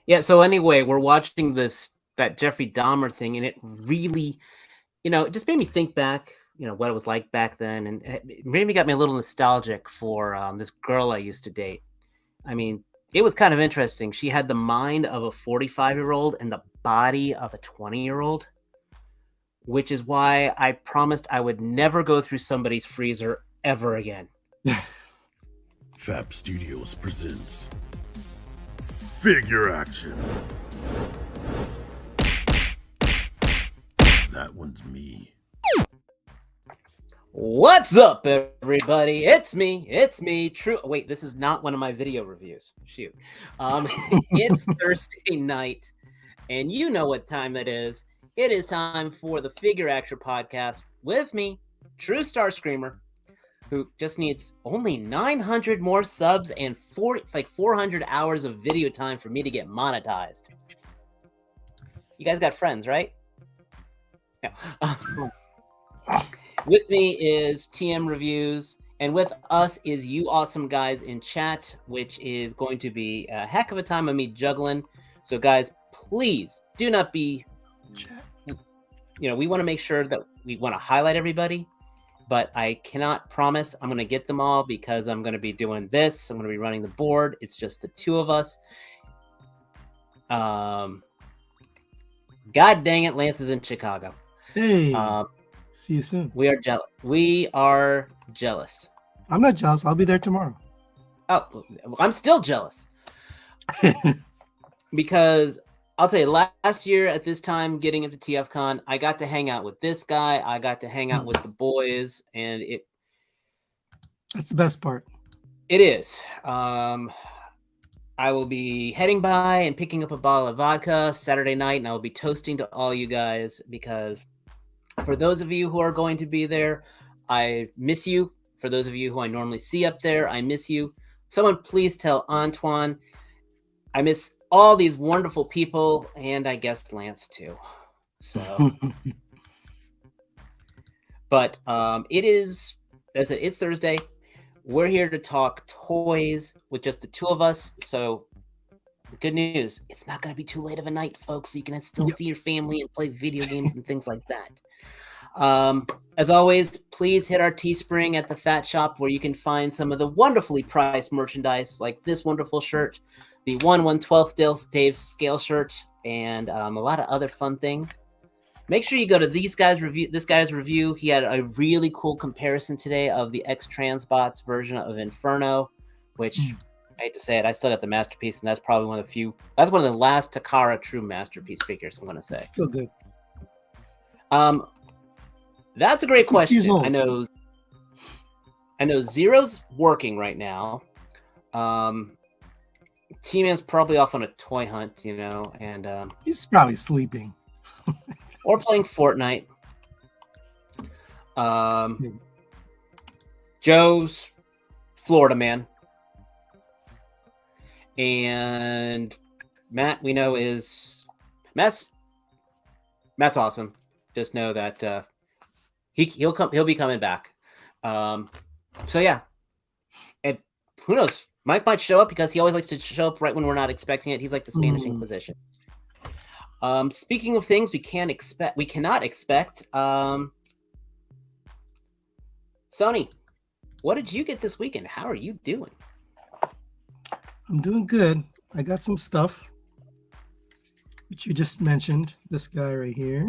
Yeah. So anyway, we're watching that Jeffrey Dahmer thing, and it really, it just made me think back, what it was like back then, and it maybe got me a little nostalgic for this girl I used to date. I mean, it was kind of interesting. She had the mind of a 45-year-old and the body of a 20-year-old, which is why I promised I would never go through somebody's freezer ever again. Fab Studios presents Figure Action. That one's me. What's up, everybody? It's me, True. Wait, this is not one of my video reviews. Shoot. It's Thursday night, and you know what time it is. It is time for the Figure Action podcast with me, Trustarscreamer, who just needs only 900 more subs and 400 hours of video time for me to get monetized. You guys got friends, right? No. With me is TM Reviews, and with us is you awesome guys in chat, which is going to be a heck of a time of me juggling. So guys, please do not be, we want to make sure that we want to highlight everybody, but I cannot promise I'm going to get them all because I'm going to be doing this. I'm going to be running the board. It's just the two of us. God dang it, Lance is in Chicago. Hey, see you soon. We are jealous. We are jealous. I'm not jealous. I'll be there tomorrow. Oh, I'm still jealous. Because I'll tell you, last year at this time, getting into TFCon, I got to hang out with this guy. I got to hang out with the boys, and that's the best part. It is. I will be heading by and picking up a bottle of vodka Saturday night, and I will be toasting to all you guys because for those of you who are going to be there, I miss you. For those of you who I normally see up there, I miss you. Someone please tell Antoine I miss all these wonderful people, and I guess Lance too. So, but it is, as it's Thursday. We're here to talk toys with just the two of us. So, good news. It's not going to be too late of a night, folks. So you can still see your family and play video games and things like that. As always, please hit our Teespring at the Fat Shop where you can find some of the wonderfully priced merchandise like this wonderful shirt, the 1/12 Dave scale shirt, and a lot of other fun things. Make sure you go to this guy's review. He had a really cool comparison today of the X-Transbots version of Inferno, which I hate to say it, I still got the masterpiece, and that's probably one of the last Takara true masterpiece figures, I'm going to say. It's still good. That's a great question. I know Zero's working right now. T-Man's probably off on a toy hunt, and he's probably sleeping. Or playing Fortnite. Joe's Florida man. And Matt, we know Matt's awesome. Just know that he'll be coming back. So yeah. And who knows? Mike might show up because he always likes to show up right when we're not expecting it. He's like the Spanish Inquisition. Speaking of things we cannot expect. Sony, what did you get this weekend? How are you doing? I'm doing good. I got some stuff, which you just mentioned. This guy right here.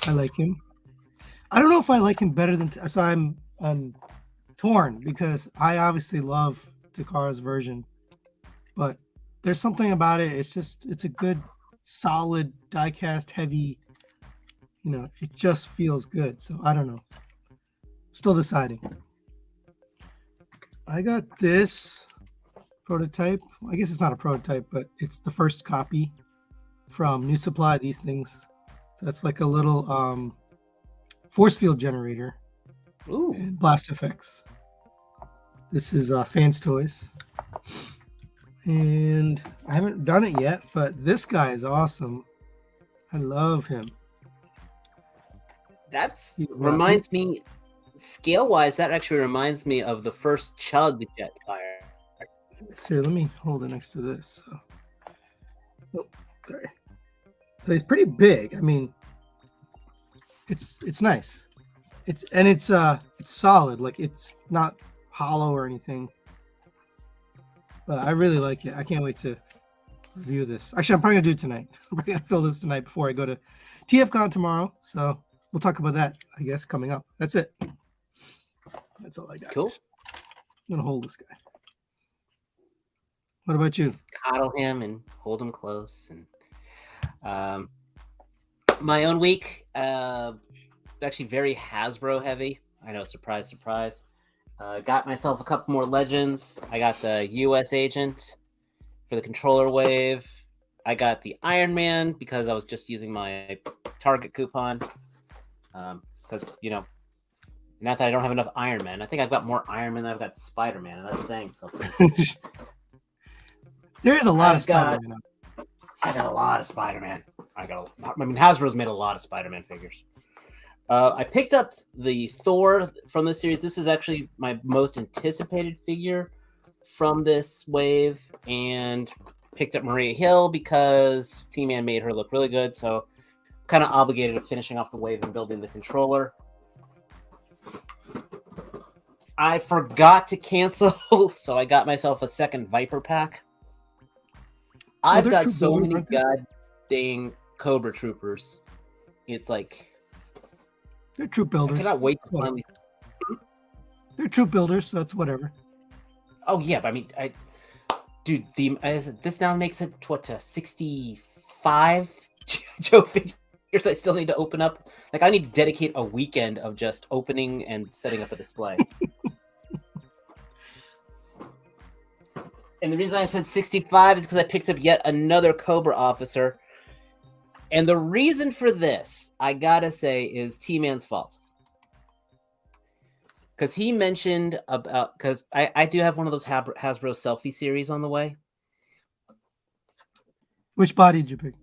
I like him. I don't know if I like him better than. So I'm torn because I obviously love Takara's version, but there's something about it. It's a good, solid die-cast heavy. It just feels good. So I don't know. Still deciding. I got this prototype. I guess it's not a prototype, but it's the first copy from New Supply. These things. So that's like a little force field generator. Ooh. And blast effects. This is Fans Toys. And I haven't done it yet, but this guy is awesome. I love him. Reminds me, scale-wise, that actually reminds me of the first Chug Jetfire. Here, let me hold it next to this. So Oh, sorry. So he's pretty big. I mean, it's nice. It's solid. Like it's not hollow or anything. But I really like it. I can't wait to review this. Actually, I'm probably gonna do it tonight. I'm probably gonna fill this tonight before I go to TFCon tomorrow. So we'll talk about that, I guess, coming up. That's it. That's all I got. Cool. I'm gonna hold this guy. What about you? Just coddle him and hold him close. And my own week, actually very Hasbro heavy. I know, surprise, surprise. Got myself a couple more legends. I got the US Agent for the controller wave. I got the Iron Man because I was just using my Target coupon. Because, you know, not that I don't have enough Iron Man. I think I've got more Iron Man than I've got Spider-Man, and that's saying something. There is a lot of Spider-Man. I got a lot of Spider-Man. Hasbro's made a lot of Spider-Man figures. I picked up the Thor from this series. This is actually my most anticipated figure from this wave, and picked up Maria Hill because T-Man made her look really good. So kind of obligated to finishing off the wave and building the controller. I forgot to cancel, so I got myself a second Viper pack. I've got so many goddamn Cobra Troopers. It's like they're troop builders. I cannot wait to finally. They're troop builders, so that's whatever. Oh yeah, but I mean, this now makes it what 65 Joe figures. I still need to open up. Like I need to dedicate a weekend of just opening and setting up a display. And the reason I said 65 is because I picked up yet another Cobra officer. And the reason for this, I gotta say, is T-Man's fault. Because he mentioned about... Because I do have one of those Hasbro selfie series on the way. Which body did you pick?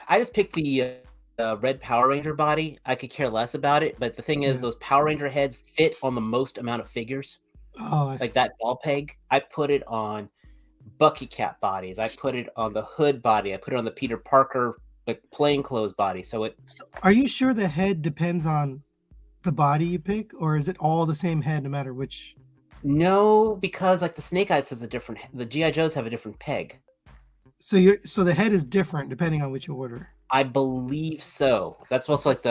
I just picked the red Power Ranger body. I could care less about it. But the thing is, those Power Ranger heads fit on the most amount of figures. Oh, like that ball peg. I put it on Bucky Cap bodies. I put it on the Hood body. I put it on the Peter Parker like plainclothes body. So are you sure the head depends on the body you pick, or is it all the same head no matter which? No, because like the Snake Eyes has the GI Joes have a different peg. So the head is different depending on which you order. I believe so. That's also like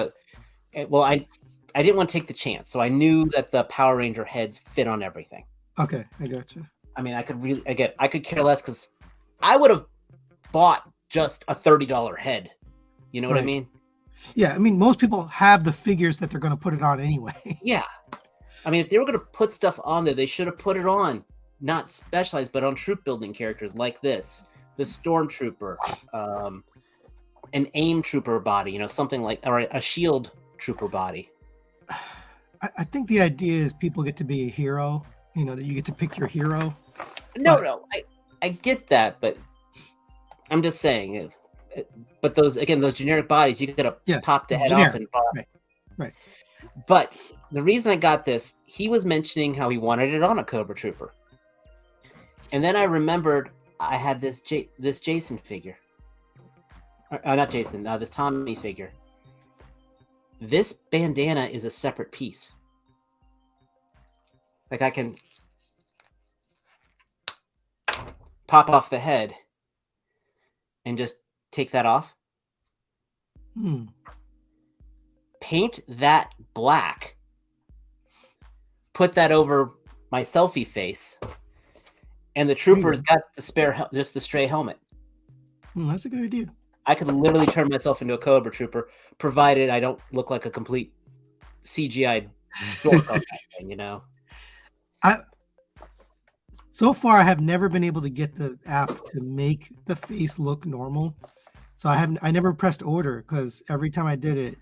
I didn't want to take the chance, so I knew that the Power Ranger heads fit on everything. Okay, I gotcha. I mean, I could care less because I would have bought just a $30 head. You know what I mean? Yeah, I mean, most people have the figures that they're going to put it on anyway. Yeah. I mean, if they were going to put stuff on there, they should have put it on, not specialized, but on troop building characters like this, the Stormtrooper, an AIM Trooper body, you know, something like, or a Shield Trooper body. I think the idea is people get to be a hero, you know, that you get to pick your hero. No, I get that, but I'm just saying. But those generic bodies, you got to pop the head off and buy. Right. But the reason I got this, he was mentioning how he wanted it on a Cobra Trooper, and then I remembered I had this Jason figure. Not Jason. This Tommy figure. This bandana is a separate piece. Like I can pop off the head and just take that off. Paint that black. Put that over my selfie face. And the trooper's got the just the stray helmet. That's a good idea. I could literally turn myself into a Cobra Trooper, provided I don't look like a complete CGI dork on that thing, you know? So far, I have never been able to get the app to make the face look normal. So I never pressed order because every time I did it,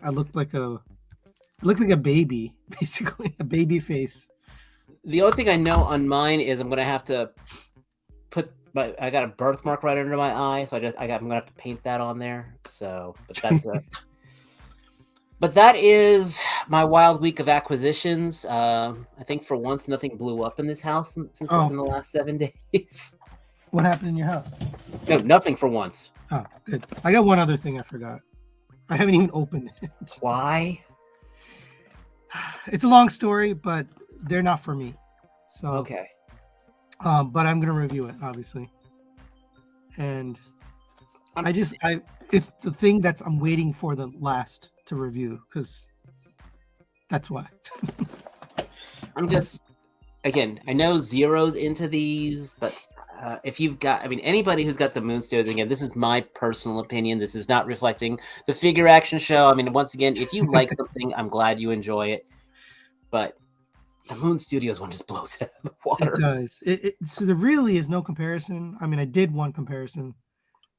I looked like a baby, basically a baby face. The only thing I know on mine is I'm gonna have to I got a birthmark right under my eye, so I'm gonna have to paint that on there. So, but that's But that is my wild week of acquisitions. I think for once nothing blew up in this house since in the last 7 days. What happened in your house? No, nothing for once. Oh, good. I got one other thing I forgot. I haven't even opened it. Why? It's a long story, but they're not for me. So Okay. but I'm gonna review it, obviously. And it's the thing I'm waiting for the last to review, because that's why. I'm just, again, I know Zero's into these, but if you've got, I mean, anybody who's got the Moon Studios, again, this is my personal opinion. This is not reflecting the Figure Action Show. I mean, once again, if you like something, I'm glad you enjoy it. But the Moon Studios one just blows it out of the water. It does. So there really is no comparison. I mean, I did one comparison,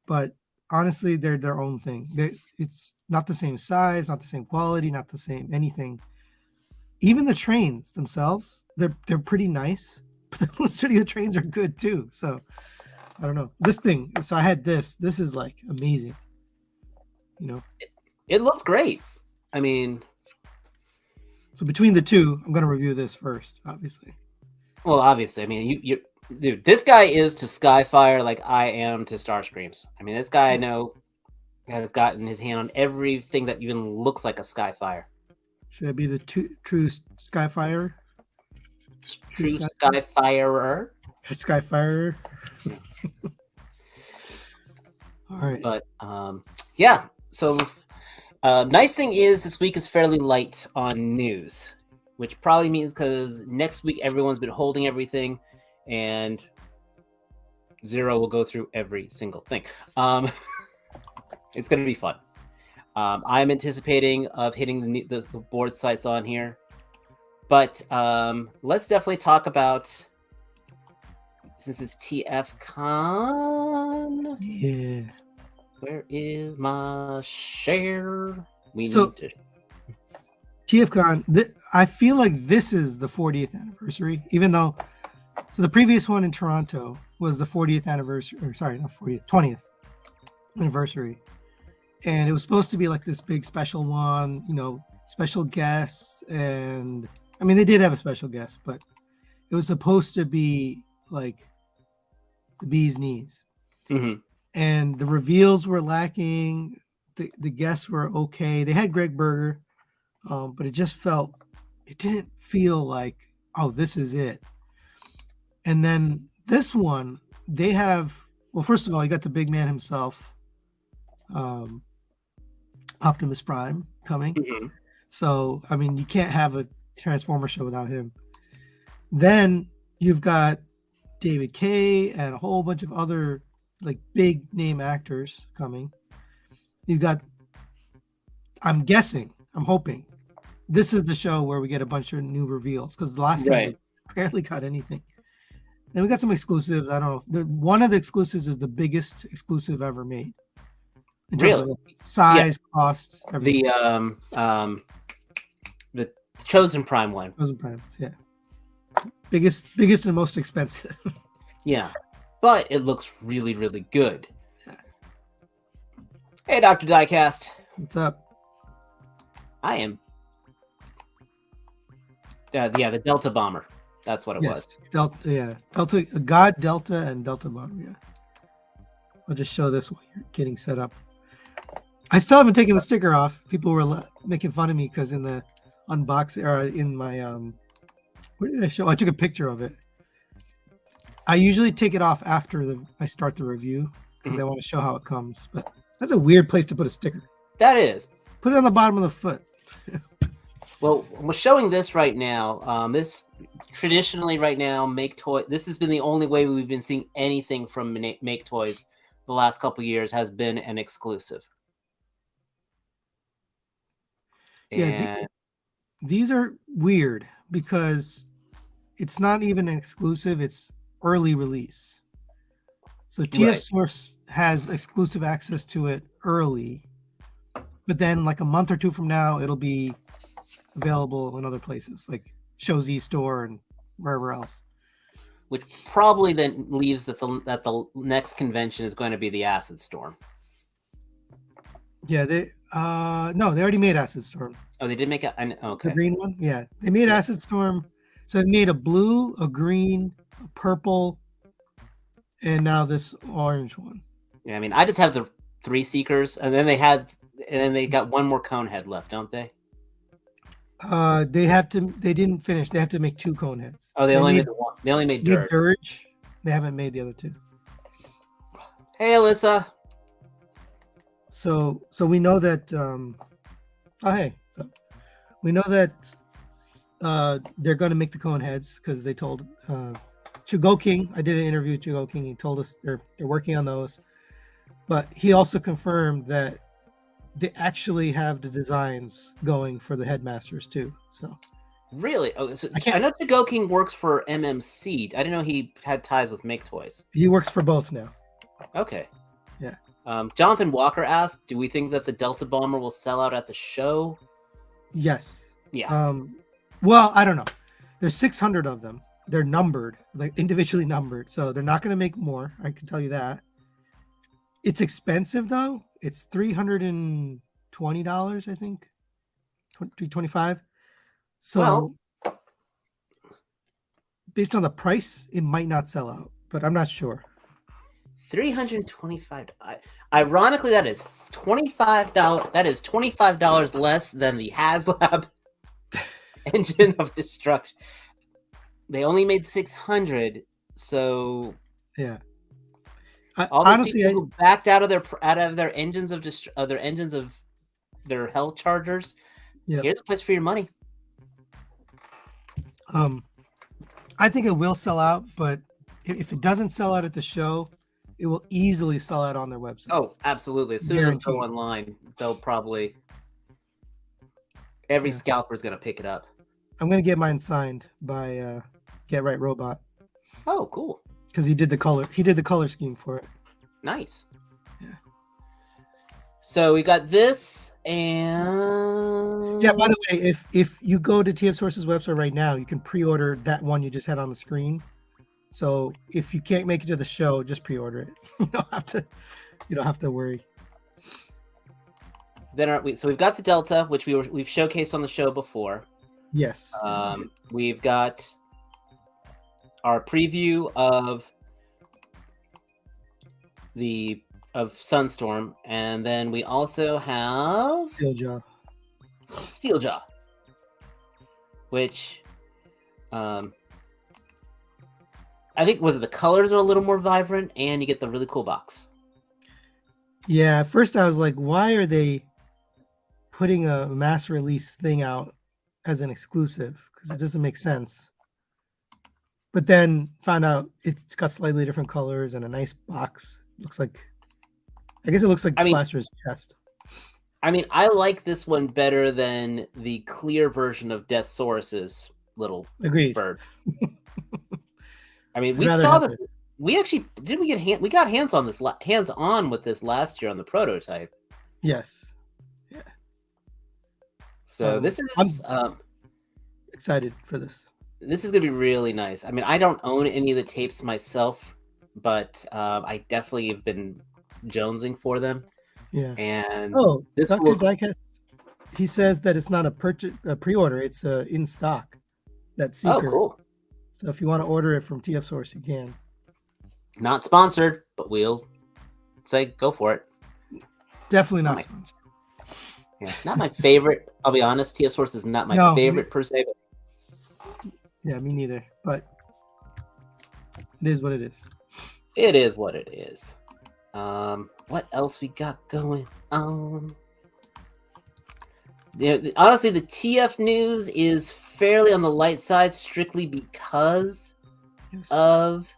but honestly, they're their own thing. It's not the same size, not the same quality, not the same anything. Even the trains themselves, they're pretty nice. But the Moon Studio trains are good too. So I don't know. This thing. So I had this. This is like amazing. You know, it looks great. I mean, so between the two, I'm gonna review this first, obviously. Well, obviously, I mean, you dude, this guy is to Skyfire like I am to Starscreams. I mean, this guy I know has gotten his hand on everything that even looks like a Skyfire. Should I be the true Skyfire? True Skyfirer. Skyfire. All right. But yeah. So nice thing is this week is fairly light on news, which probably means because next week everyone's been holding everything, and Zero will go through every single thing. It's going to be fun. I'm anticipating of hitting the board sites on here, but let's definitely talk about, since it's TFCon. Yeah. Where is my share? Need to. TFCon. I feel like this is the 40th anniversary, even though. So the previous one in Toronto was the 40th anniversary, or sorry, not 40th, 20th anniversary. And it was supposed to be like this big special one, you know, special guests. And I mean, they did have a special guest, but it was supposed to be like the bee's knees. Mm-hmm. And the reveals were lacking. The guests were okay. They had Greg Berger, but it didn't feel like, oh, this is it. And then this one, they have, well, first of all, you got the big man himself, Optimus Prime coming. Mm-hmm. So, I mean, you can't have a Transformer show without him. Then you've got David Kaye and a whole bunch of other like big name actors coming. You've got, I'm hoping this is the show where we get a bunch of new reveals, because the last time we barely got anything. And we got some exclusives. I don't know. One of the exclusives is the biggest exclusive ever made. In terms of size, cost, everything. The Chosen Prime one. Chosen Primes, yeah. Biggest and most expensive. Yeah. But it looks really, really good. Yeah. Hey, Dr. Diecast. What's up? I am. The Delta Bomber. That's what it was. Delta, God, Delta, and Delta Bomber. Yeah. I'll just show this while you're getting set up. I still haven't taken the sticker off. People were making fun of me because in the unboxing, or in my what did I show? I took a picture of it. I usually take it off after I start the review because I want to show how it comes. But that's a weird place to put a sticker. That is. Put it on the bottom of the foot. Well, we're showing this right now. This traditionally right now, Make Toy. This has been the only way we've been seeing anything from Make Toys the last couple of years, has been an exclusive. Yeah, these are weird because it's not even an exclusive, it's early release. So TF Source has exclusive access to it early, but then like a month or two from now, it'll be available in other places like Show Z Store and wherever else. Which probably then leaves that the next convention is going to be the Acid Storm. Yeah, they already made Acid Storm. Oh, they did make it. Okay. The green one? Yeah. They made Acid Storm. So they made a blue, a green, a purple, and now this orange one. Yeah, I mean, I just have the 3 Seekers, and then they got one more cone head left, don't they? They didn't finish. They have to make 2 cone heads. Oh, they only made the one. They only made Dirge. Dirge. They haven't made the other 2. Hey, Alyssa. So we know that. We know that they're going to make the cone heads because they told Chugo King. I did an interview with Chugo King. He told us they're working on those, but he also confirmed that they actually have the designs going for the headmasters too. So really, so I know Chugo King works for MMC. I didn't know he had ties with Make Toys. He works for both now. Okay. Yeah. Jonathan Walker asked, "Do we think that the Delta Bomber will sell out at the show?" Yes. Yeah. Well, I don't know. There's 600 of them. They're numbered, like individually numbered, so they're not going to make more. I can tell you that. It's expensive though. It's $320, I think. $325. So, based on the price, it might not sell out, but I'm not sure. $325. Ironically, that is $25. That is $25 less than the HasLab Engine of Destruction. They only made 600, so yeah. Honestly, people who backed out of their engines of their hell chargers. Yep. Here's a place for your money. I think it will sell out, but if it doesn't sell out at the show, it will easily sell out on their website. Oh, absolutely. As soon as they go online, they'll probably every scalper is going to pick it up. I'm going to get mine signed by Get Right Robot. Oh, cool. Because he did the color scheme for it. Nice. Yeah. So we got this, and yeah. By the way, if you go to TF Source's website right now, you can pre-order that one you just had on the screen. So if you can't make it to the show, just pre-order it. You don't have to worry. Then so we've got the Delta, which we've showcased on the show before. Yes. We've got our preview of Sunstorm, and then we also have Steeljaw, which I think the colors are a little more vibrant, and you get the really cool box. Yeah, at first I was like, why are they putting a mass release thing out as an exclusive? Because it doesn't make sense. But then found out it's got slightly different colors and a nice box. I guess it looks like Blaster's chest. I mean, I like this one better than the clear version of Death Saurus's little bird. I mean, we saw this. We actually we got hands on with this last year on the prototype. Yes. Yeah. So this is I'm excited for this. This is gonna be really nice. I mean, I don't own any of the tapes myself, but I definitely have been jonesing for them. Yeah. And this Dr. Diecast, he says that it's not a pre-order; it's in stock. That Seeker. Oh, cool. So if you want to order it from TF Source, you can. Not sponsored, but we'll say go for it. Definitely not sponsored. Yeah, not my favorite. I'll be honest. TF Source is not my favorite per se. But... Yeah, me neither. But it is what it is. It is what it is. What else we got going on? Honestly, the TF news is fairly on the light side, strictly because of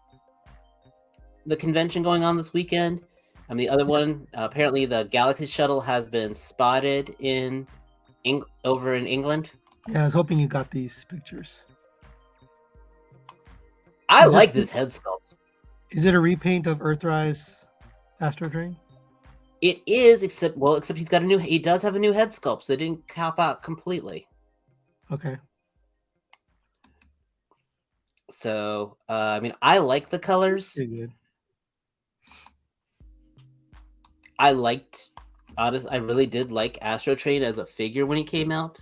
the convention going on this weekend. And the other one, apparently, the Galaxy Shuttle has been spotted over in England. Yeah, I was hoping you got these pictures. I like this head sculpt. Is it a repaint of Earthrise Astro Train? It is, except he does have a new head sculpt, so it didn't cop out completely. Okay. So, I mean, I like the colors. Pretty good. I really did like Astro Train as a figure when he came out.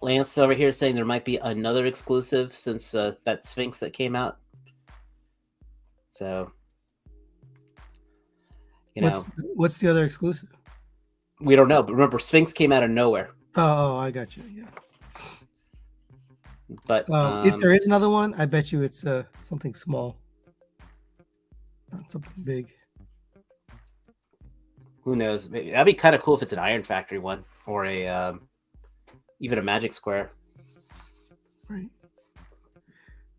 Lance over here saying there might be another exclusive since that Sphinx that came out. So, What's the other exclusive? We don't know, but remember, Sphinx came out of nowhere. Oh, I got you. Yeah. But if there is another one, I bet you it's something small, not something big. Who knows? Maybe, that'd be kind of cool if it's an Iron Factory one or a even a Magic Square. Right.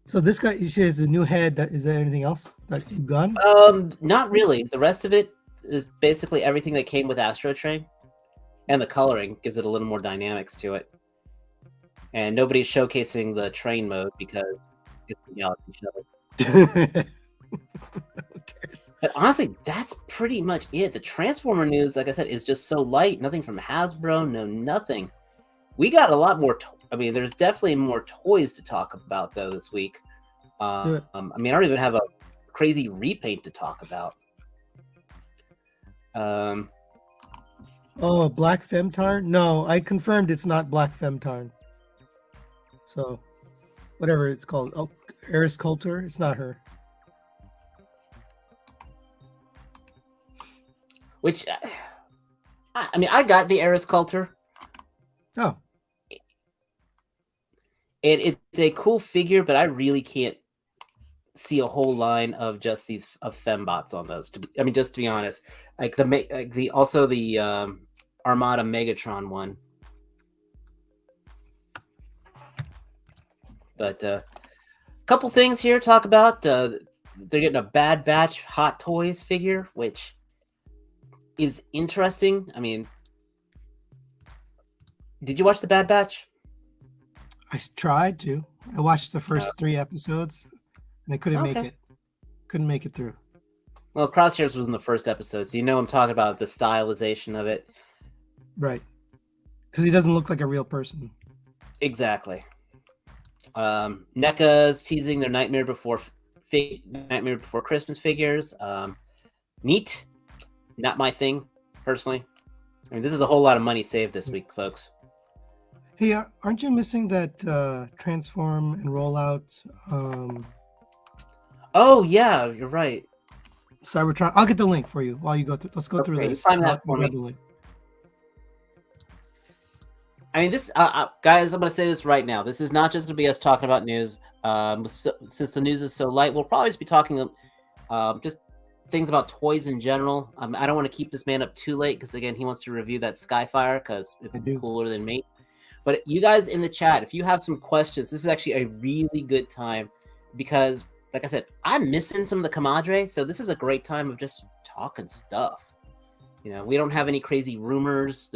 So this guy, you say, is a new head. Is there anything else that you've gone? Not really. The rest of it is basically everything that came with Astro Train, and the coloring gives it a little more dynamics to it. And nobody's showcasing the train mode because it's the Galaxy Shuttle. Who cares? But honestly, that's pretty much it. The Transformer news, like I said, is just so light. Nothing from Hasbro, nothing. We got a lot more. I mean, there's definitely more toys to talk about though this week. Let's do it. I mean, I don't even have a crazy repaint to talk about. Oh, Black Femtarn? No, I confirmed it's not Black Femtarn. So, whatever it's called. Oh, Eris Coulter. It's not her. Which, I mean, I got the Eris Coulter. Oh. It's a cool figure, but I really can't see a whole line of just these fembots on those. I mean, just to be honest, like the Armada Megatron one. But a couple things here to talk about. They're getting a Bad Batch Hot Toys figure, which is interesting. I mean, did you watch the Bad Batch? I tried to. I watched the first 3 episodes, and I couldn't make it. Couldn't make it through. Well, Crosshairs was in the first episode, so you know I'm talking about the stylization of it. Right. Because he doesn't look like a real person. Exactly. NECA's teasing their Nightmare Before Christmas figures. Neat. Not my thing, personally. I mean, this is a whole lot of money saved this week, folks. Hey, aren't you missing that transform and rollout? Oh yeah, you're right. Cybertron. I'll get the link for you while you go through. Let's go through this. Find that for me. I mean, this, guys, I'm going to say this right now. This is not just going to be us talking about news. Since the news is so light, we'll probably just be talking just things about toys in general. I don't want to keep this man up too late because, again, he wants to review that Skyfire because it's cooler than me. But you guys in the chat, if you have some questions, this is actually a really good time because, like I said, I'm missing some of the Comadre, so this is a great time of just talking stuff. You know, we don't have any crazy rumors.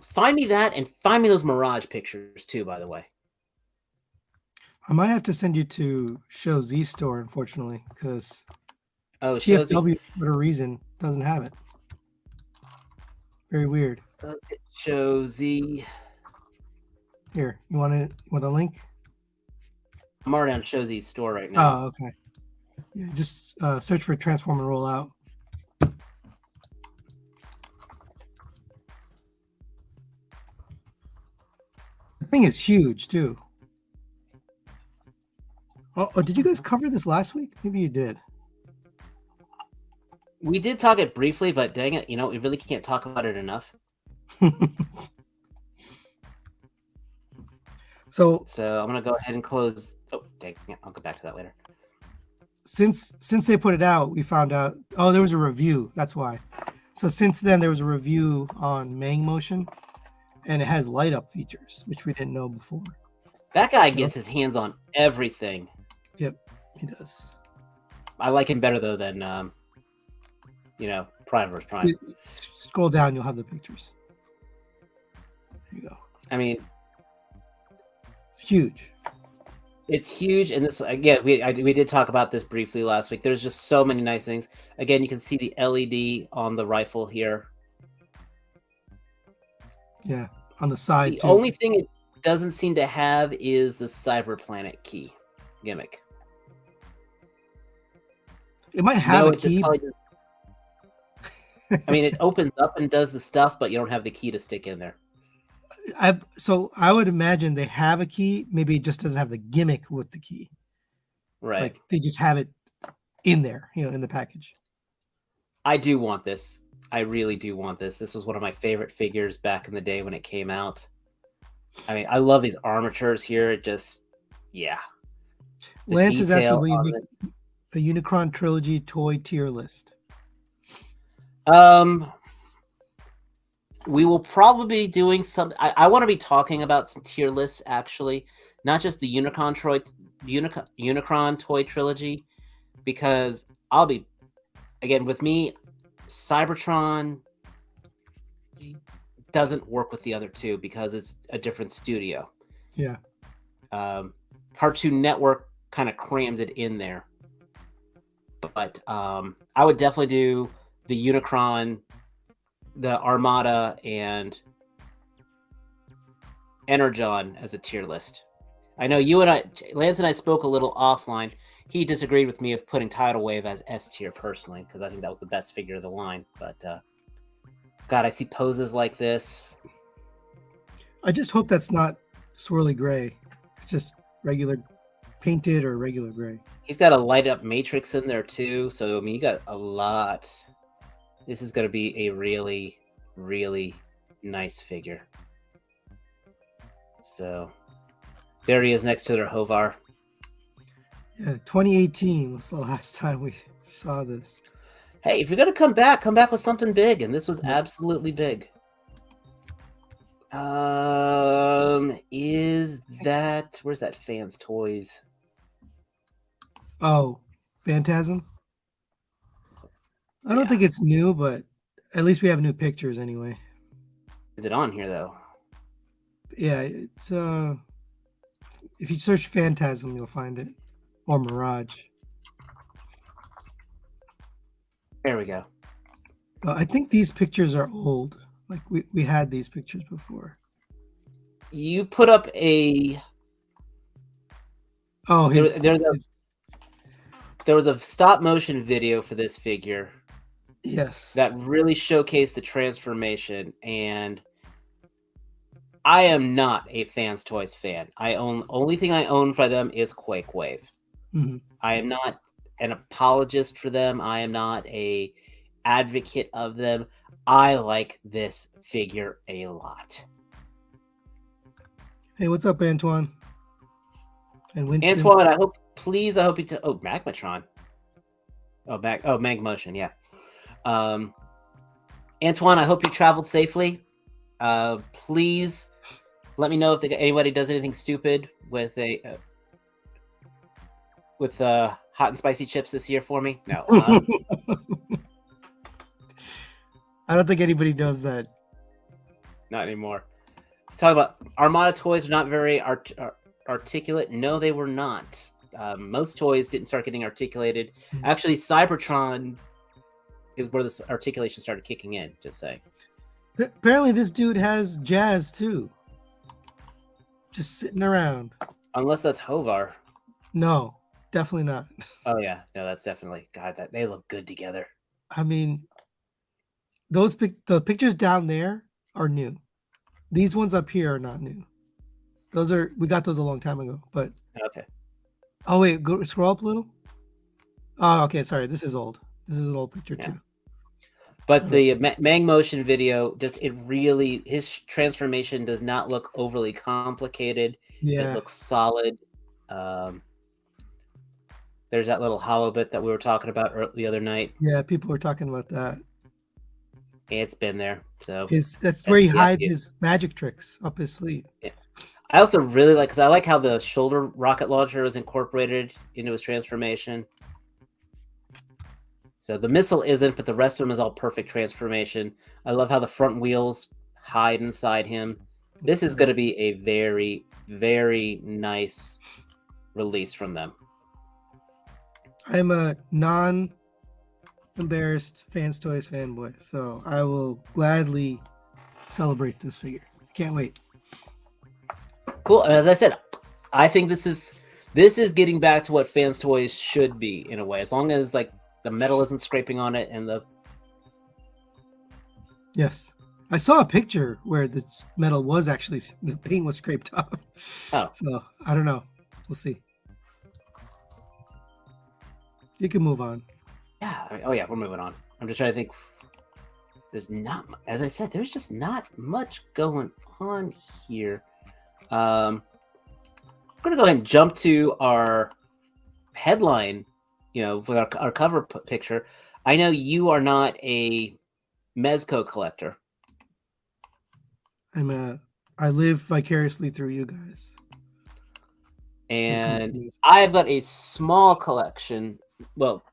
Find me that and find me those Mirage pictures too, by the way. I might have to send you to Show Z store, unfortunately, because TFW for whatever reason doesn't have it. Very weird. Show Z. Here, you want the link? I'm already on Show Z's store right now. Oh, okay. Yeah, just search for Transform and Rollout. The thing is huge too. Oh, did you guys cover this last week? Maybe you did. We did talk it briefly, but dang it, we really can't talk about it enough. So I'm gonna go ahead and close. Oh, dang it! I'll go back to that later. Since they put it out, we found out. Oh, there was a review. That's why. So since then, there was a review on Mang Motion, and it has light up features, which we didn't know before. That guy gets his hands on everything. Yep, he does. I like him better though than Prime vs. Prime. Scroll down, you'll have the pictures. There you go. I mean, it's huge. It's huge, and this again, we did talk about this briefly last week. There's just so many nice things. Again, you can see the LED on the rifle here. Yeah, on the side. The only thing it doesn't seem to have is the Cyberplanet key gimmick. It might have a key. I mean, it opens up and does the stuff, but you don't have the key to stick in there. So I would imagine they have a key. Maybe it just doesn't have the gimmick with the key. Right. Like they just have it in there, in the package. I do want this. I really do want this. This was one of my favorite figures back in the day when it came out. I mean, I love these armatures here. It just, yeah. The Lance is asking, detail will you on make a Unicron trilogy toy tier list? We will probably be doing some. I want to be talking about some tier lists, actually, not just the Unicron toy trilogy, because I'll be, again, with me, Cybertron doesn't work with the other two because it's a different studio. Yeah. Cartoon Network kind of crammed it in there. But I would definitely do the Unicron, the Armada, and Energon as a tier list. I know you and Lance and I spoke a little offline. He disagreed with me of putting Tidal Wave as S tier personally, because I think that was the best figure of the line. But God, I see poses like this. I just hope that's not swirly gray. It's just regular painted or regular gray. He's got a light up matrix in there too. So, I mean, you got a lot. This is going to be a really, really nice figure. So, there he is next to their Hovar. Yeah, 2018 was the last time we saw this. Hey, if you're going to come back with something big. And this was absolutely big. Is that... Where's that Fans Toys? Oh, Phantasm? I don't think it's new, but at least we have new pictures anyway. Is it on here, though? Yeah, it's... If you search Phantasm, you'll find it. Or Mirage. There we go. I think these pictures are old. Like, we had these pictures before. You put up a... Oh, there was a stop motion video for this figure. Yes. That really showcased the transformation, and I am not a Fans Toys fan. Only thing I own for them is Quake Wave. Mm-hmm. I am not an apologist for them. I am not a advocate of them. I like this figure a lot. Hey, what's up, Antoine? And Winston. Antoine, I hope you Magmatron. Magmotion, yeah. Antoine, I hope you traveled safely. Please let me know if anybody does anything stupid with hot and spicy chips this year for me. No. I don't think anybody does that. Not anymore. Let's talk about Armada toys. Are not very articulate. No, they were not. Most toys didn't start getting articulated. Actually, Cybertron is where this articulation started kicking in. Just saying. Apparently, this dude has jazz too. Just sitting around. Unless that's Hovar. No, definitely not. Oh yeah, no, that's definitely God. That they look good together. I mean, the pictures down there are new. These ones up here are not new. We got those a long time ago, but okay. Oh wait, scroll up a little. Oh, okay, sorry. This is old. This is an old picture too. But the Mang Motion video, his transformation does not look overly complicated. Yeah. It looks solid. There's that little hollow bit that we were talking about the other night. Yeah, people were talking about that. It's been there. So that's where he hides his magic tricks up his sleeve. Yeah. I also really like, because I like how the shoulder rocket launcher is incorporated into his transformation. So the missile isn't, but the rest of him is all perfect transformation. I love how the front wheels hide inside him. This is going to be a very, very nice release from them. I'm a non-embarrassed Fans Toys fanboy, so I will gladly celebrate this figure. Can't wait. Cool. And as I said, I think this is getting back to what Fans Toys should be in a way, as long as like the metal isn't scraping on it and the... Yes. I saw a picture where the metal was actually the paint was scraped off. Oh. So I don't know. We'll see. You can move on. Yeah. Oh yeah, we're moving on. I'm just trying to think. There's not, as I said, there's just not much going on here. I'm gonna go ahead and jump to our headline. With our cover picture. I know you are not a Mezco collector. I live vicariously through you guys. And I've got a small collection, well,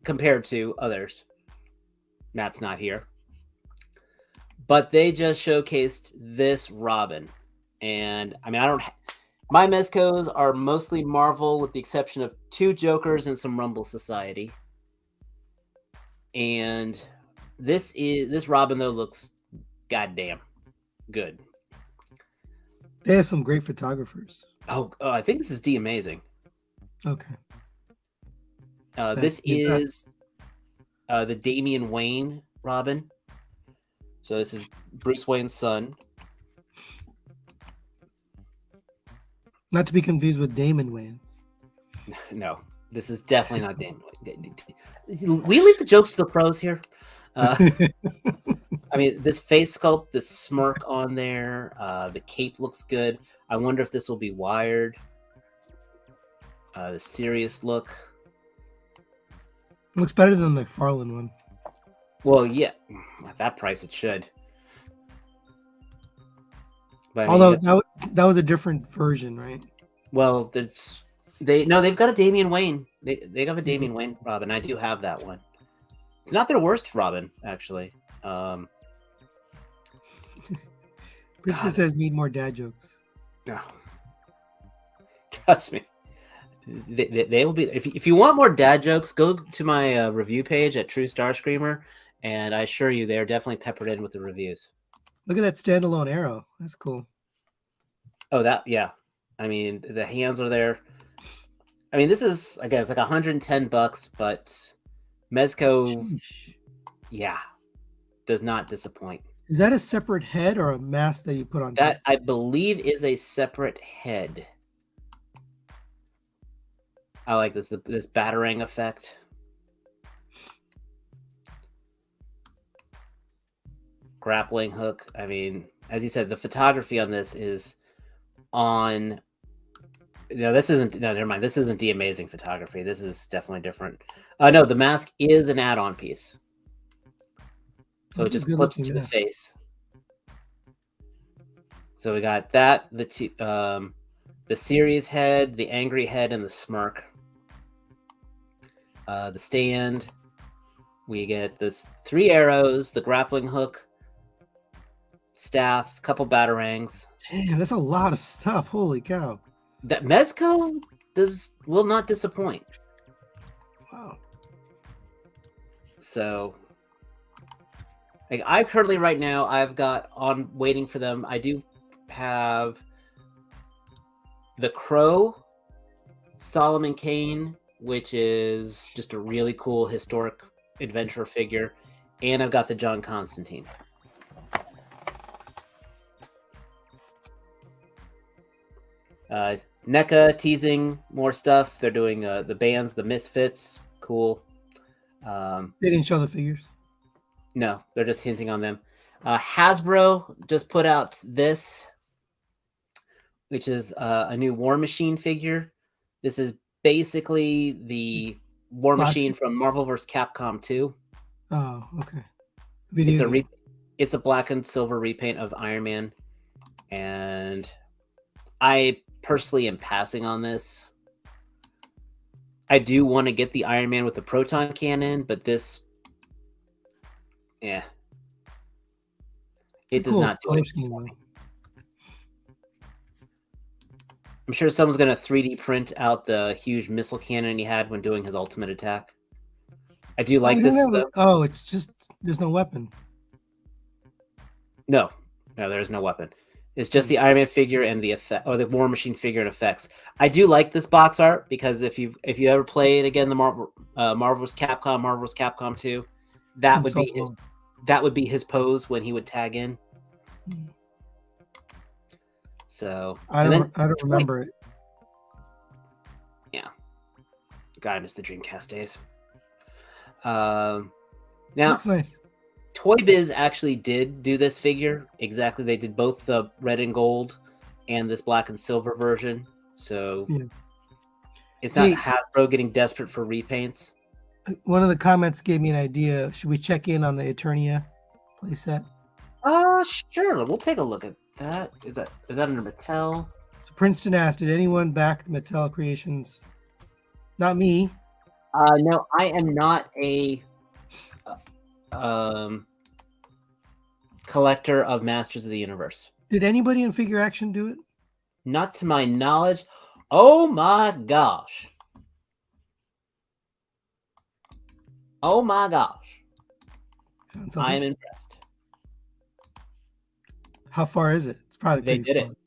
compared to others. Matt's not here. But they just showcased this Robin. And I mean, my Mezcos are mostly Marvel with the exception of 2 Jokers and some Rumble Society. And this Robin though looks goddamn good. They have some great photographers. Oh, I think this is D Amazing. Okay. This is the Damian Wayne Robin. So this is Bruce Wayne's son. Not to be confused with Damon Wayans. No, this is definitely not Damon Wayne. We leave the jokes to the pros here. I mean, this face sculpt, this smirk on there, the cape looks good. I wonder if this will be wired. The serious look. Looks better than the McFarlane one. Well, yeah, at that price it should. But although that was a different version, right? Well, they've got a Damian Wayne. They got a Damian Wayne Robin. I do have that one. It's not their worst Robin, actually. Princess says need more dad jokes. No, trust me. They will be. If you want more dad jokes, go to my review page at Trustarscreamer, and I assure you, they're definitely peppered in with the reviews. Look at that standalone arrow. That's cool. Oh, yeah. I mean, the hands are there. I mean, this is again, it's like $110, but Mezco, yeah, does not disappoint. Is that a separate head or a mask that you put on? That I believe is a separate head. I like this batarang effect. Grappling hook. I mean, as you said, the photography on this is on. This isn't. No, never mind. This isn't the amazing photography. This is definitely different. No, the mask is an add-on piece, so it just clips to the face. So we got that, the serious head, the angry head, and the smirk. The stand. We get this 3 arrows, the grappling hook, staff, couple batarangs. Damn, that's a lot of stuff. Holy cow! That Mezco will not disappoint. Wow. So, like, I currently right now I've got on waiting for them. I do have the Crow, Solomon Kane, which is just a really cool historic adventure figure, and I've got the John Constantine. NECA teasing more stuff. They're doing the bands, the Misfits. Cool. They didn't show the figures. No, they're just hinting on them. Hasbro just put out this, which is a new War Machine figure. This is basically the War Machine from Marvel vs. Capcom 2. Oh, okay. It's a black and silver repaint of Iron Man, and I personally am passing on this. I do want to get the Iron Man with the proton cannon, but this, yeah, it does not do it. I'm sure someone's going to 3D print out the huge missile cannon he had when doing his ultimate attack. I do like this. It's just there's no weapon. No, there's no weapon. It's just the Iron Man figure and the effect, or the War Machine figure and effects. I do like this box art because if you ever played again the Marvel vs. Capcom 2, that would be that would be his pose when he would tag in. So I don't remember it. Yeah, God, I miss the Dreamcast days. Now, Looks nice. Toy Biz actually did do this figure exactly. They did both the red and gold and this black and silver version. So it's not Hasbro getting desperate for repaints. One of the comments gave me an idea. Should we check in on the Eternia playset? Sure. We'll take a look at that. Is that under Mattel? So Princeton asked, did anyone back the Mattel Creations? Not me. No, I am not a collector of Masters of the Universe. Did anybody in Figure Action do it? Not to my knowledge. Oh my gosh. Oh my gosh. I am impressed. How far is it? It's probably they did far. It.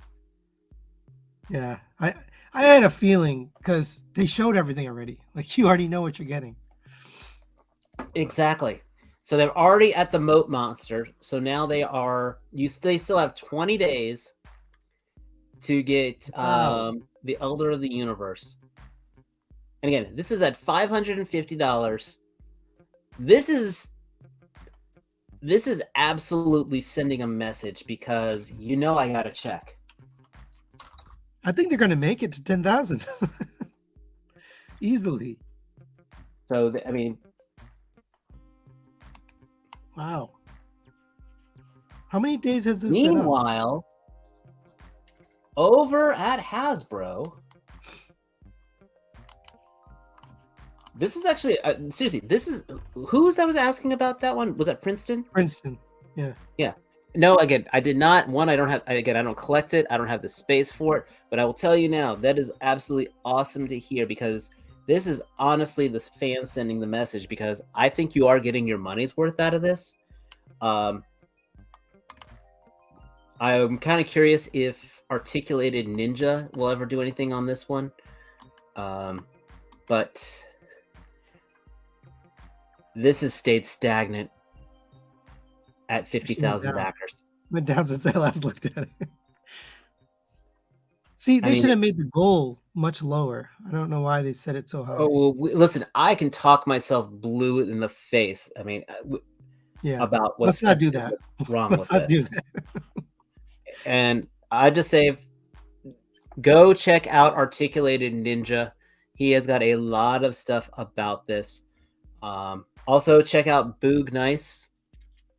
Yeah. I had a feeling because they showed everything already. Like you already know what you're getting. Exactly. So they're already at the Moat Monster. So now they still have 20 days to get the Elder of the Universe. And again, this is at $550. This is absolutely sending a message because I got to check. I think they're going to make it to 10,000 easily. So wow. How many days has this been up? Over at Hasbro, this is actually seriously. This is who was that was asking about that one? Was that Princeton? Princeton, yeah. No, again, I did not. One, I don't collect it. I don't have the space for it. But I will tell you now, that is absolutely awesome to hear because this is honestly the fans sending the message because I think you are getting your money's worth out of this. I'm kind of curious if Articulated Ninja will ever do anything on this one. But this has stayed stagnant at 50,000 backers. Went down since I last looked at it. See, they should have made the goal much lower. I don't know why they set it so high. Oh, well, listen, I can talk myself blue in the face. I mean, about what's let's not do that. Wrong let's with not this. do that. And I just say, go check out Articulated Ninja. He has got a lot of stuff about this. Also, check out Boog Nice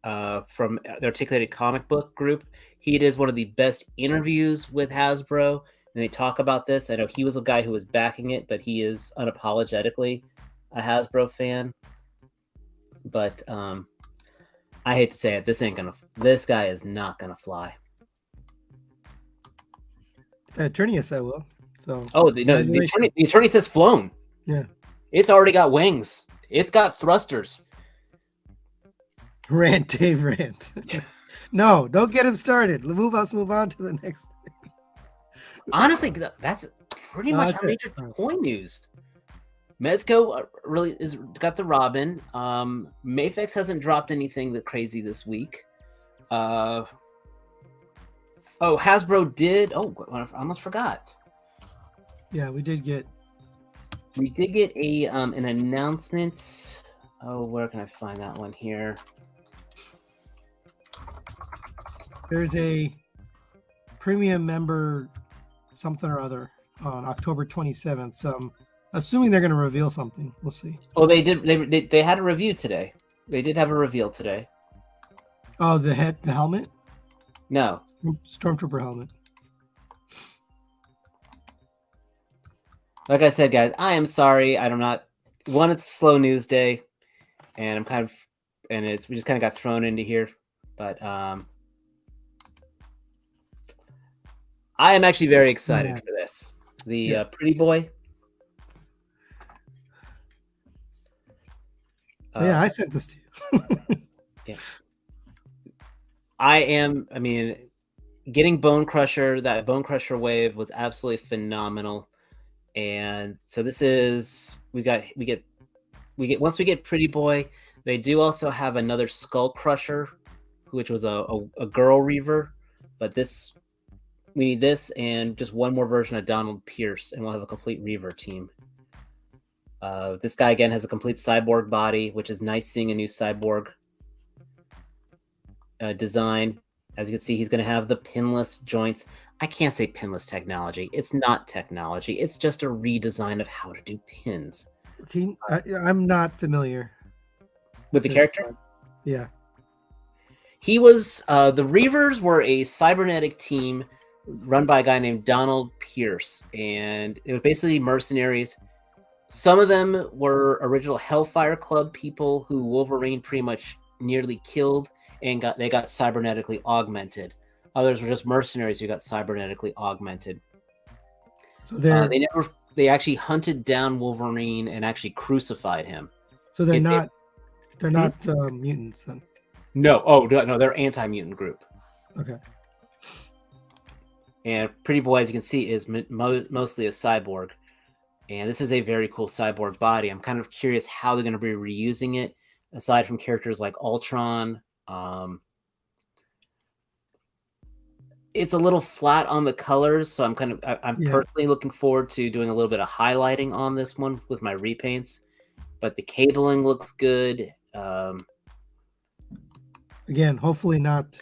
from the Articulated Comic Book Group. He does one of the best interviews with Hasbro, and they talk about this. I know he was a guy who was backing it, but he is unapologetically a Hasbro fan. But I hate to say it, this guy is not gonna fly. The attorney said will. So the attorney says flown. Yeah. It's already got wings. It's got thrusters. Rant, Dave, rant. No, don't get him started. Let's move on to the next thing. Honestly, that's pretty much our major toy news. Mezco really got the Robin. Mafex hasn't dropped anything that crazy this week. Hasbro did. Oh, I almost forgot. Yeah, we did get a an announcement. Oh, where can I find that one here? There's a premium member something or other on October 27th. So I'm assuming they're going to reveal something. We'll see. Oh, they did. They had a review today. They did have a reveal today. Oh, the helmet? No. Stormtrooper helmet. Like I said, guys, I am sorry. I'm not. One, it's a slow news day, and we just kind of got thrown into here. But I am actually very excited for this. The Pretty Boy. I sent this to you. Yeah. I mean, getting Bone Crusher, that Bone Crusher wave was absolutely phenomenal. And so this is, once we get Pretty Boy, They do also have another Skull Crusher, which was a girl Reaver, but we need this and just one more version of Donald Pierce, and we'll have a complete Reaver team. This guy again has a complete cyborg body, which is nice seeing a new cyborg design. As you can see, he's going to have the pinless joints. I can't say pinless technology. It's not technology. It's just a redesign of how to do pins. I'm not familiar with the character. Yeah. He was the Reavers were a cybernetic team run by a guy named Donald Pierce, and it was basically mercenaries. Some of them were original Hellfire Club people who Wolverine pretty much nearly killed, and they got cybernetically augmented. Others were just mercenaries who got cybernetically augmented. So they actually hunted down Wolverine and actually crucified him. So they're not mutants then. No, they're anti-mutant group. Okay. And Pretty Boy, as you can see, is mostly a cyborg. And this is a very cool cyborg body. I'm kind of curious how they're going to be reusing it, aside from characters like Ultron. It's a little flat on the colors, so I'm personally looking forward to doing a little bit of highlighting on this one with my repaints. But the cabling looks good. Again, hopefully not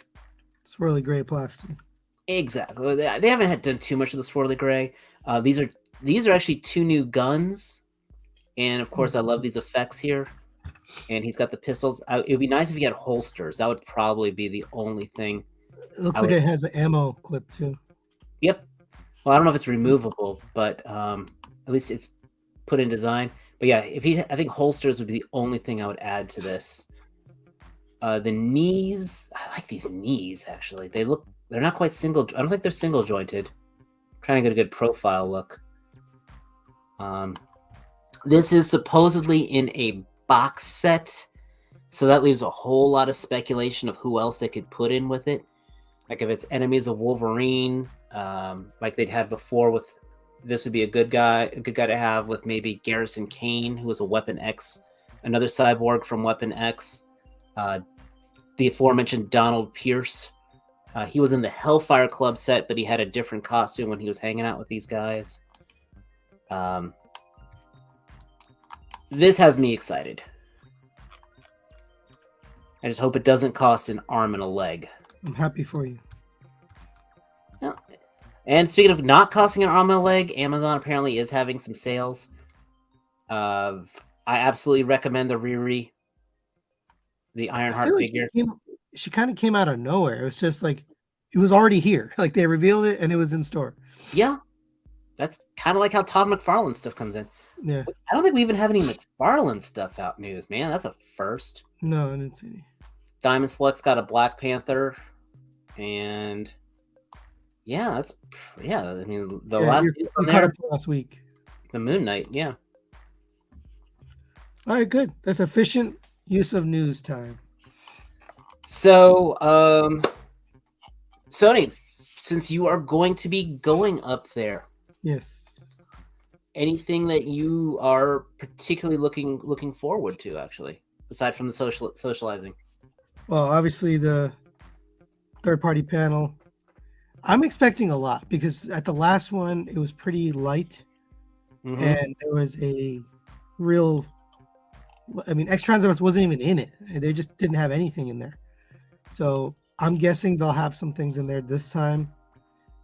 swirly gray plastic. Exactly. They haven't done too much of the swirly gray. These are actually two new guns, and of course, I love these effects here. And he's got the pistols. It would be nice if he had holsters. That would probably be the only thing. It looks like it has an ammo clip too. Yep. Well, I don't know if it's removable, but at least it's put in design. But yeah, I think holsters would be the only thing I would add to this. The knees, I like these knees actually. They're not quite single. I don't think they're single jointed. I'm trying to get a good profile look. This is supposedly in a box set, so that leaves a whole lot of speculation of who else they could put in with it. Like if it's enemies of Wolverine, like they'd had before with this would be a good guy to have with maybe Garrison Kane, who was a Weapon X, another cyborg from Weapon X. The aforementioned Donald Pierce. He was in the Hellfire Club set, but he had a different costume when he was hanging out with these guys. This has me excited. I just hope it doesn't cost an arm and a leg. I'm happy for you. And speaking of not costing an arm and a leg, Amazon apparently is having some sales. I absolutely recommend the Riri, the Ironheart figure. She kind of came out of nowhere. It was just like, it was already here. Like they revealed it and it was in store. Yeah. That's kind of like how Todd McFarlane stuff comes in. Yeah. I don't think we even have any McFarlane stuff out news, man. That's a first. No, I didn't see any. Diamond Select's got a Black Panther. And I mean, we caught up last week. The Moon Knight, yeah. All right, good. That's efficient use of news time. So, Sony, since you are going to be going up there, yes, anything that you are particularly looking forward to, actually, aside from the socializing? Well, obviously the third-party panel. I'm expecting a lot because at the last one it was pretty light, and there was a real. I mean, ExtraZero wasn't even in it. They just didn't have anything in there. So I'm guessing they'll have some things in there this time,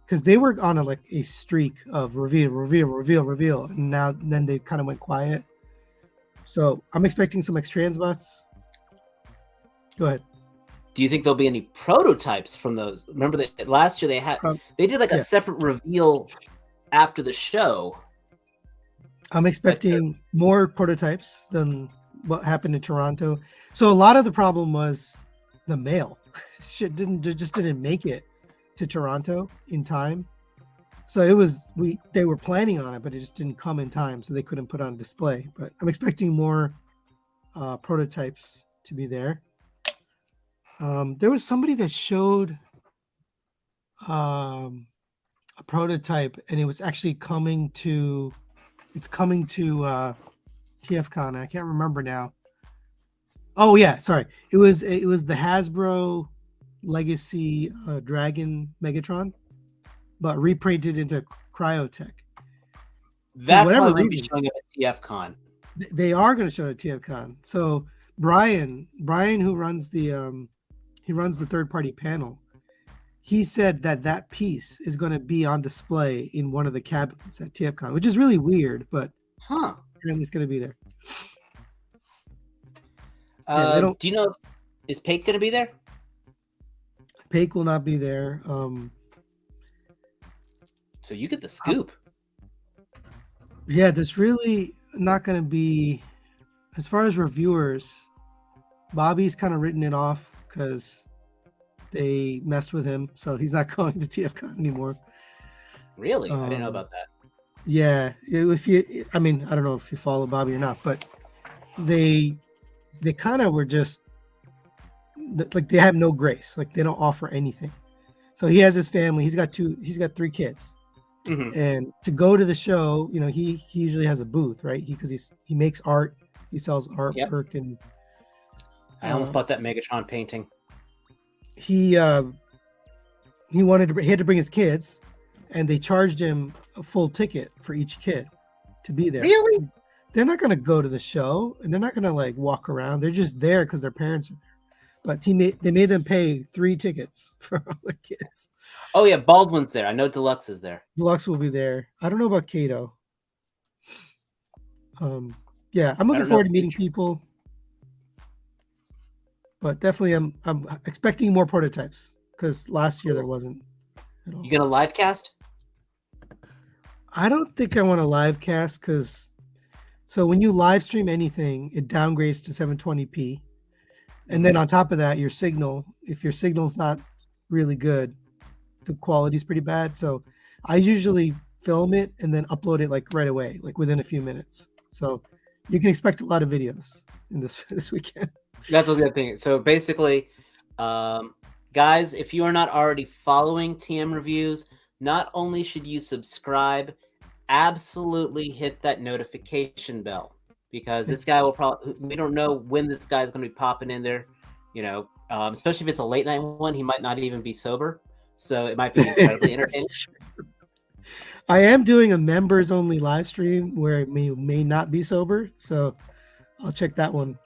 because they were on a streak of reveal, and then they kind of went quiet. So I'm expecting some ExtraZero. Go ahead. Do you think there'll be any prototypes from those? Remember that last year they did a separate reveal after the show. I'm expecting more prototypes than what happened in Toronto. So a lot of the problem was the mail. Shit just didn't make it to Toronto in time. So they were planning on it, but it just didn't come in time, so they couldn't put on display. But I'm expecting more prototypes to be there. There was somebody that showed a prototype, and it was actually coming to TFCon. I can't remember now. Oh yeah, sorry. It was the Hasbro Legacy Dragon Megatron, but reprinted into Cryotech. For That whatever probably wouldn't be reason, showing up at TFCon. they are going to show it at TFCon. So Brian, who runs he runs the third party panel, he said that piece is going to be on display in one of the cabinets at TFCon, which is really weird, but Huh. apparently it's going to be there. Yeah, they don't. Do you know, is Pate going to be there? Paik will not be there. So you get the scoop. Yeah, there's really not going to be, as far as reviewers, Bobby's kind of written it off because they messed with him, so he's not going to TFCon anymore. Really? I didn't know about that. Yeah, I don't know if you follow Bobby or not, but they kind of were just like they have no grace, like they don't offer anything. So he has his family. He's got 3 kids. Mm-hmm. And to go to the show, he usually has a booth, right? Because he makes art, he sells artwork, and I almost bought that Megatron painting. He had to bring his kids, and they charged him a full ticket for each kid to be there. Really? They're not going to go to the show, and they're not going to like walk around. They're just there because their parents are there. But they made them pay 3 tickets for all the kids. Oh yeah, Baldwin's there. I know Deluxe is there. Deluxe will be there. I don't know about Kato. Yeah, I'm looking forward to meeting people, but definitely I'm expecting more prototypes because last year there wasn't at all. You gonna live cast? I don't think I want to live cast because when you live stream anything, it downgrades to 720p. And then on top of that, if your signal's not really good, the quality's pretty bad. So I usually film it and then upload it like right away, like within a few minutes. So you can expect a lot of videos in this weekend. That's what I was gonna think. So basically, guys, if you are not already following TM Reviews, not only should you subscribe, absolutely hit that notification bell. Because this guy will we don't know when this guy is going to be popping in there, especially if it's a late night one, he might not even be sober. So it might be incredibly entertaining. I am doing a members only live stream where it may not be sober. So I'll check that one.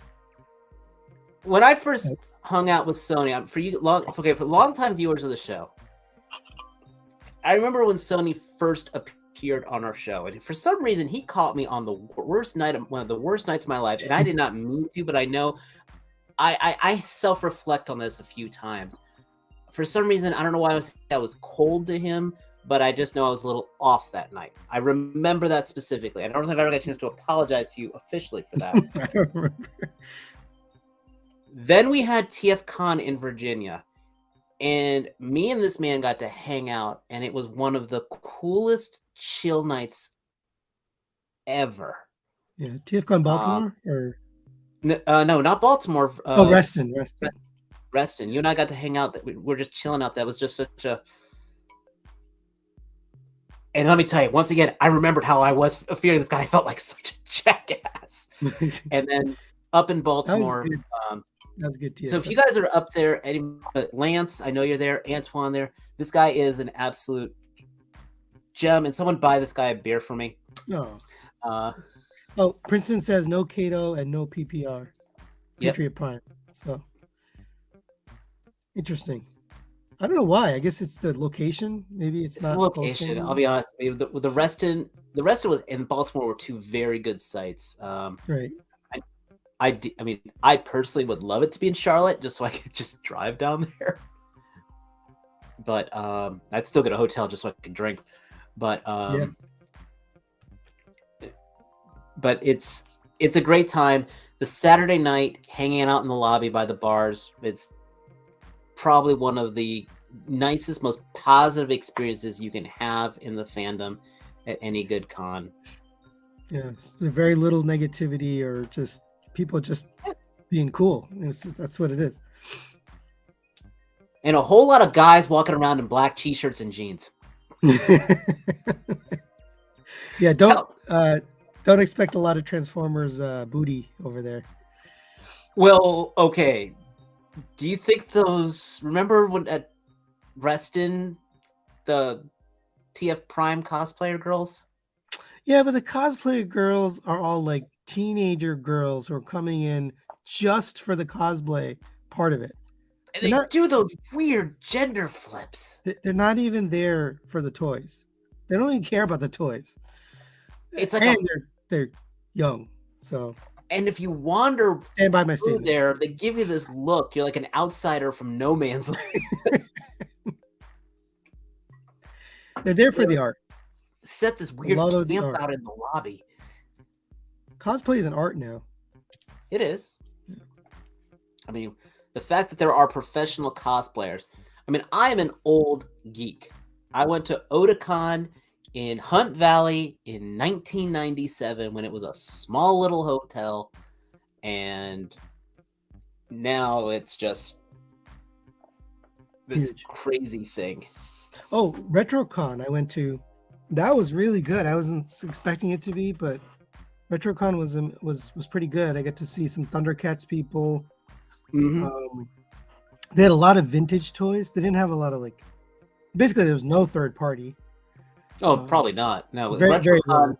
When I first hung out with Sony, for longtime viewers of the show, I remember when Sony first appeared on our show, and for some reason he caught me on one of the worst nights of my life, and I did not mean to, but I know I self-reflect on this a few times. For some reason, I don't know why I was cold to him, but I just know I was a little off that night. I remember that specifically. I don't think I ever got a chance to apologize to you officially for that. I don't remember. Then we had TFCon in Virginia, and me and this man got to hang out, and it was one of the coolest chill nights ever. Yeah, TFCon Baltimore or no, not Baltimore. Reston. Reston. You and I got to hang out. That we're just chilling out. That was just such a. And let me tell you, once again, I remembered how I was fearing this guy. I felt like such a jackass. And then up in Baltimore. That was good. So if you guys are up there, Lance, I know you're there. Antoine there. This guy is an absolute gem. And someone buy this guy a beer for me. No. Oh. Princeton says no Cato and no PPR. Patriot Prime. So interesting. I don't know why. I guess it's the location. Maybe it's not the location. I'll be honest. The Reston was in Baltimore were 2 very good sites. Right. I personally would love it to be in Charlotte just so I could just drive down there. But I'd still get a hotel just so I could drink. But but it's a great time. The Saturday night hanging out in the lobby by the bars, it's probably one of the nicest, most positive experiences you can have in the fandom at any good con. Yeah, there's very little negativity or just people just being cool. That's what it is. And a whole lot of guys walking around in black t-shirts and jeans. Yeah, don't expect a lot of Transformers booty over there. Well, okay. Do you think those? Remember when at Reston, the TF Prime cosplayer girls? Yeah, but the cosplay girls are all like teenager girls who are coming in just for the cosplay part of it. And They're they not do those weird gender flips. they're not even there for the toys. They don't even care about the toys. It's like And they're young. So and if you wander stand by my through statement. there, they give you this look. You're like an outsider from no man's land. They're there for the art. Set this weird lot of the camp art. out in the lobby. Cosplay is an art now. It is. I mean, the fact that there are professional cosplayers. I mean, I am an old geek. I went to Otakon in Hunt Valley in 1997 when it was a small little hotel, and now it's just this Huge. crazy thing. Oh, RetroCon I went to. That was really good. I wasn't expecting it to be, but RetroCon was pretty good. I got to see some Thundercats people. They had a lot of vintage toys. They didn't have a lot of like. Basically, there was no third party. Oh, probably not. No, with Very RetroCon, low.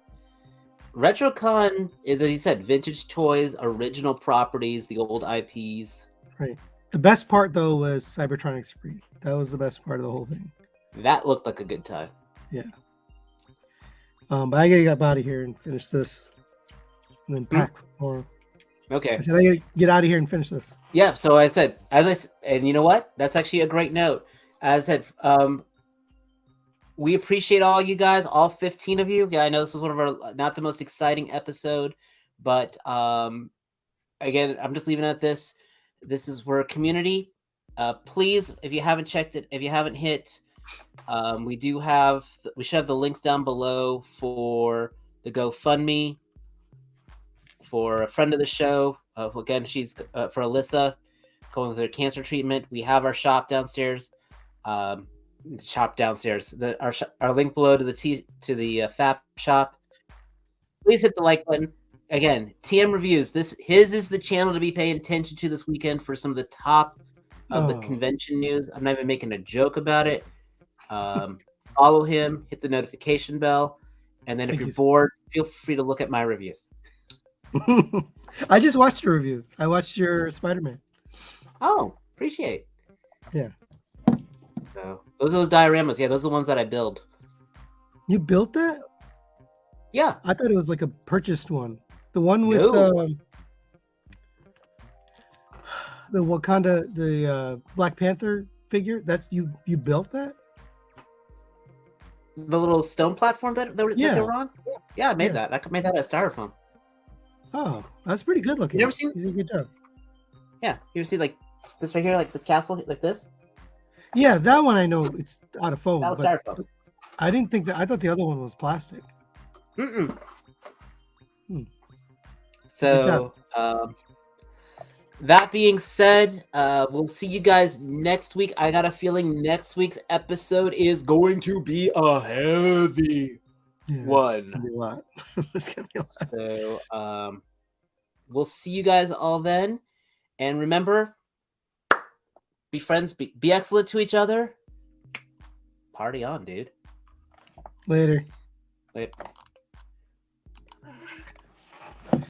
RetroCon is, as you said, vintage toys, original properties, the old IPs. Right. The best part though was Cybertronic Spree. That was the best part of the whole thing. That looked like a good time. Yeah. But I gotta get out of here and finish this, and then pack for tomorrow. Okay. I said I gotta get out of here and finish this. Yeah. So I said, and you know what? That's actually a great note. As I said, we appreciate all you guys, all 15 of you. Yeah, I know this was one of our not the most exciting episode, but again, I'm just leaving it at this. This is we're a community. Please, if you haven't checked it, if you haven't hit, we should have the links down below for the GoFundMe for a friend of the show. Again, she's for Alyssa going with her cancer treatment. We have our shop downstairs. Our link below to the FAP shop. Please hit the like button. Again, TM Reviews. His is the channel to be paying attention to this weekend for some of the top of the convention news. I'm not even making a joke about it. Follow him, hit the notification bell, and then if you're bored, feel free to look at my reviews. I just watched a review. I watched your Spider-Man. Oh, appreciate. Yeah. So those are those dioramas. Yeah, those are the ones that I build. You built that? Yeah. I thought it was like a purchased one. The one with the Wakanda, the Black Panther figure. That's you built that? The little stone platform that they were on? Yeah, I made that. I made that out of styrofoam. Oh, that's pretty good looking. You ever seen? You did a good job. Yeah. You ever see like this right here, like this castle, like this? Yeah, that one I know it's out of foam. That was styrofoam. I didn't think that. I thought the other one was plastic. So, that being said, we'll see you guys next week. I got a feeling next week's episode is going to be a heavy one. It's gonna be a lot. It's gonna be a lot. So, we'll see you guys all then. And remember, be friends, be excellent to each other. Party on, dude. Later. Later.